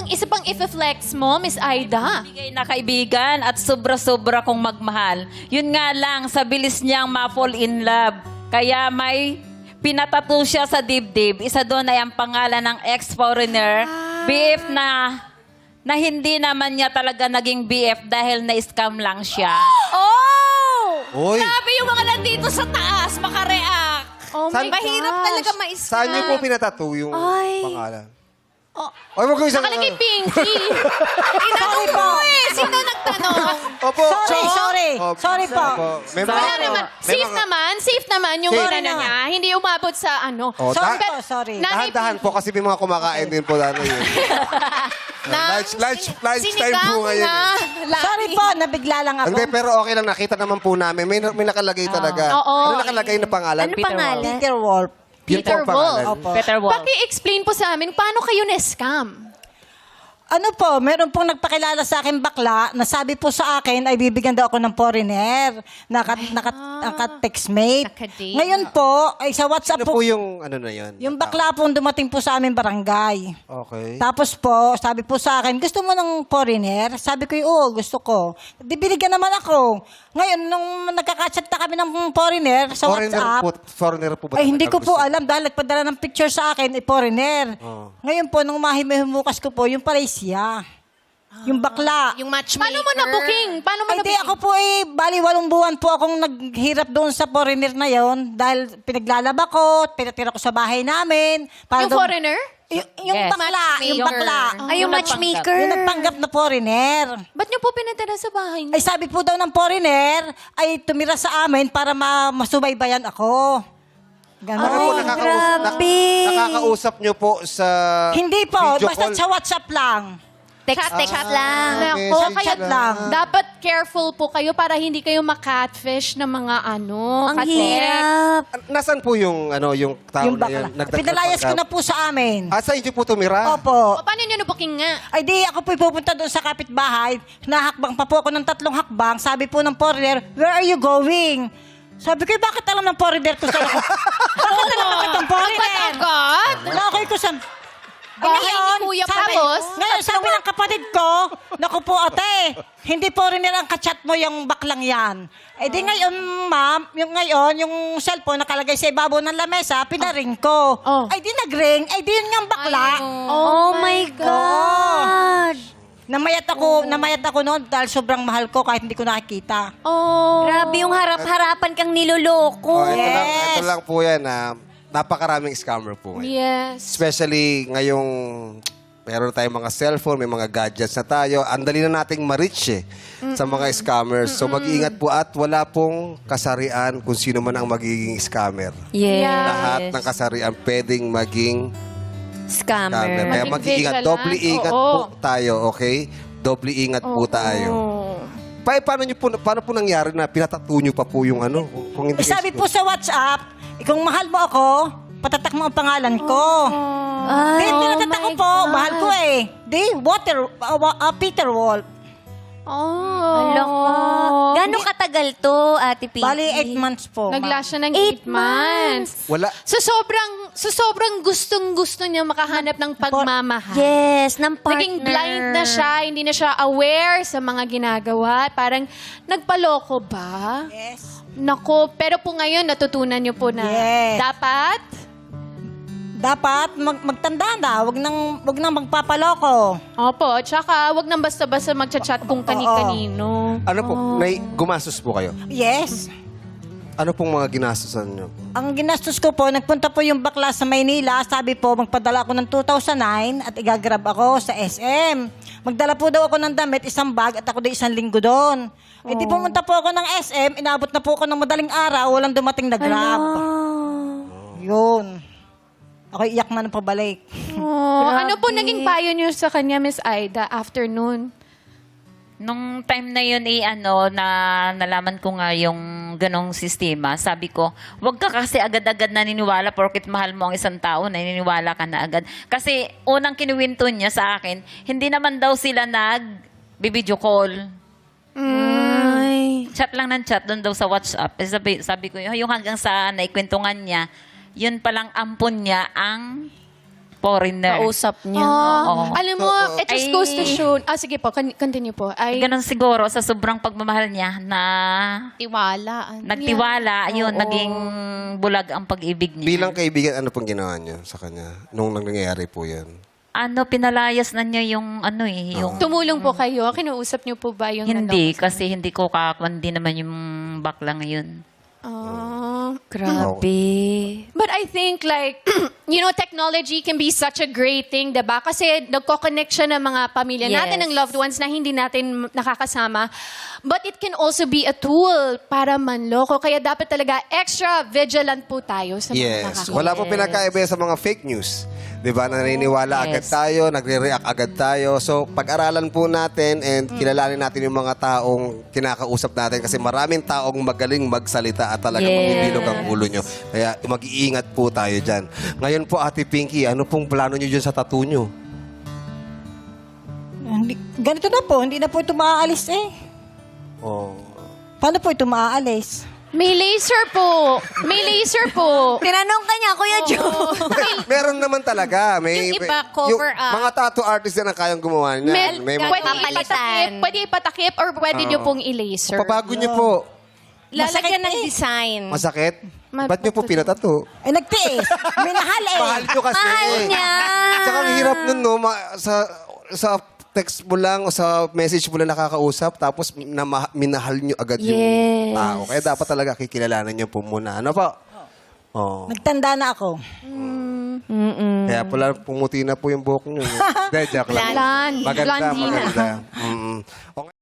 isa pang i-flex mo, Miss Aida? Bigay na kaibigan at sobra-sobra kong magmahal. Yun nga lang, sa bilis niyang ma-fall in love. Kaya may pinatato siya sa dibdib. Isa doon ay ang pangalan ng ex-foreigner, BF na hindi naman niya talaga naging BF dahil na-scam lang siya. Oh! Uy, Grabe yung mga nandito sa taas, makareact. Oh my Saan- Mahirap talaga mais. saan niyo po pinatato yung Ay. pangalan? Oh. Ay, wag ko isang... Nakalagay Pinky. Tinanong ko eh. Sino nagtanong? Opo. Sorry. Opo. Sorry po. Opo. May mga... Wala naman. Safe naman yung Safe. oras na niya. Hindi umabot sa ano. Oh, Sorry da- po, sorry. Dahan-dahan po kasi may mga kumakain din po ano yun. Lunch time po ngayon. Eh. Sorry po, nabigla lang ako. Hindi, pero okay lang. Nakita naman po namin. May nakalagay talaga. Oo. Ano nakalagay na pangalan? Ano pangalan? Peter Wolf. Yun po Peter ang pangalan. Wolf. Opo. Peter Wolf. Paki-explain po sa amin, paano kayo na-scam? Ano po, meron pong nagpakilala sa akin bakla na sabi po sa akin ay bibigyan daw ako ng foreigner. Naka-textmate. Naka-date. Ngayon po, ay sa WhatsApp Ano po, po yung ano na yun? yung bakla po dumating po sa aming barangay. Okay. Tapos po, sabi po sa akin, gusto mo ng foreigner? Sabi ko, oo, gusto ko. Di binigyan naman ako. Ngayon, nung nagkakachat na kami ng foreigner sa WhatsApp, Foreigner po ba? ay hindi ko talaga po gusto? alam dahil nagpadala ng picture sa akin, ay foreigner. Oh. Ngayon po, nung mahimumukas ko po, yung pala siya. Yung bakla. Yung matchmaker. Paano mo na-booking? Paano mo Ay, di na-booking? ako po bali 8 buwan po akong naghirap doon sa foreigner na yon dahil pinaglalaba ko, pinatira ko sa bahay namin. Para Yung foreigner? Yung Yes. bakla, yung bakla. Ay, yung matchmaker. Yung nagpanggap na foreigner. Ba't niyo po pinatira sa bahay niyo? Ay sabi po daw ng foreigner, ay tumira sa amin para masubaybayan ako. Ganon. Ano po, nakakausap nyo po sa Hindi po, video basta call? sa WhatsApp lang. Text lang. Nako, message kaya lang. dapat careful po kayo para hindi kayo makatfish ng mga ano. Ang ka-text. hirap. Nasaan po yung ano yung tao Yung na yun? bakla. Pinalayas ko na po sa amin. Ah, sa inyo po tumira? Opo. O, paano nyo na-booking nga? Ay di, ako po'y pupunta doon sa kapitbahay. Nahakbang pa po ako ng 3 hakbang. Sabi po ng foreigner, where are you going? Sabi ko, bakit alam ng foreigner ko sa ako? Bakit alam ako itong foreigner? Agad? Nakakay ko sa... Bahay ni Kuya Tapos? Ngayon, sabi ng kapatid ko, naku po ate, hindi foreigner ang kachat mo yung baklang yan. Eh di ngayon, ma'am, yung cellphone nakalagay sa ibabaw ng lamesa, pinaring ko. Oh. Ay di nagring, ay di yun nga ang bakla. Oh my God. Namayat ako noon dahil sobrang mahal ko kahit hindi ko nakikita. Oh. Grabe yung harap-harapan kang niloloko. Oh, ito Yes. lang po yan. Napakaraming scammer po ngayon. Yes. Especially ngayong meron tayong mga cellphone, may mga gadgets na tayo. Ang dali na nating ma-reach sa mga scammers. So mag-iingat po at wala pong kasarian kung sino man ang magiging scammer. Yes. Lahat ng kasarian pwedeng maging scammer. Scammer. Kaya Maging mag-iingat. vigilant. Doble ingat Oo. po tayo, okay? Doble ingat po tayo. Paano po nangyari na pinatattoo nyo pa po yung ano? Kung hindi Sabi po sa WhatsApp, kung mahal mo ako, patatak mo ang pangalan ko. Ay, Di, pinatatak ko po, mahal ko eh. Di, Peter Wolf. Oh. Ala ka. Gano'ng katagal to, Ate Pinky? Bali, 8 months po. Nag-last siya ng 8 8 months. Wala. So, sobrang gustong-gusto niya makahanap ng pagmamahal. Yes, ng partner. Naging blind na siya, hindi na siya aware sa mga ginagawa. Parang, nagpaloko ba? Yes. Nako, pero po ngayon, natutunan niyo po na Yes. Dapat magtanda na, wag nang magpapaloko. Opo, tsaka wag nang basta-basta magchat-chat kung kani-kanino. Ano po? Gumastos po kayo? Yes. Ano pong mga ginastosan nyo? Ang ginastos ko po, nagpunta po yung bakla sa Maynila. Sabi po, magpadala ako ng 2009 at igagrab ako sa SM. Magdala po daw ako ng damit, 1 bag at ako daw 1 linggo doon. Eh di pumunta po ako ng SM, inabot na po ako ng madaling araw, walang dumating na grab. Yun. Ako iyak man pabalik. Oh, ano po naging payo niyo sa kanya, Miss Aida, after noon? Nung time na yun, nalaman ko nga yung ganong sistema, sabi ko, wag ka kasi agad-agad naniniwala porket mahal mo ang isang tao, naniniwala ka na agad. Kasi unang kinuwinto niya sa akin, hindi naman daw sila nag-video call. Chat lang ng chat doon daw sa WhatsApp. Sabi ko, yung hanggang sa naikwentungan niya, yun palang ampon niya ang foreigner. Kausap niya. Oo. Alam mo, it just Ay. goes to show. Sige po, continue po. Ay, Ganon siguro sa sobrang pagmamahal niya na Tiwala. nagtiwala, yun, naging bulag ang pag-ibig niya. Bilang kaibigan, ano pong ginawa niyo sa kanya nung nangyayari po yan? Pinalayas na niya yung yung tumulong po kayo. Kinuusap niyo po ba yung hindi kasi hindi ko hindi naman yung bakla ngayon. Grabe. But I think like, technology can be such a great thing, diba? Kasi nagko-connect siya ng mga pamilya natin, Yes. ng loved ones na hindi natin nakakasama. But it can also be a tool para manloko. Kaya dapat talaga extra vigilant po tayo sa mga Yes. nakakasama. Wala po pinakaiba sa mga fake news. 'Di ba? Naniniwala agad tayo, nagre-react agad tayo. So, pag-aralan po natin and kilalanin natin yung mga taong kinakausap natin kasi maraming taong magaling magsalita at talagang mabibilog ang ulo nyo. Kaya mag-iingat po tayo dyan. Ngayon po, Ate Pinky, ano pong plano nyo dyan sa tattoo nyo? Ganito na po, hindi na po ito maaalis eh. Oh. Paano po ito maaalis? May laser po. May laser po. Tinanong ka niya, Kuya Joe. Meron naman talaga. May, Yung iba, cover up. Mga tattoo artist na kayang gumawa niyan. May mga... Pwede Papalitan. ipatakip, pwede ipatakip or pwede nyo pong i-laser. Pabago nyo po. Lalagyan ng design. Masakit? Ba't nyo po pinatato? Eh, nagtiis. Minahal eh. Mahal nyo kasi. Mahal niya. Tsaka ang hirap nun, no? Sa text mo lang o sa message mo lang nakakausap tapos minahal nyo agad yung tao. Kaya dapat talaga kikilalanan nyo po muna. Ano po? Oh. Nagtanda na ako. Kaya pala pumuti na po yung buhok nyo. Hindi, joke lang. Blonde. Maganda, Blondie na. maganda. Okay.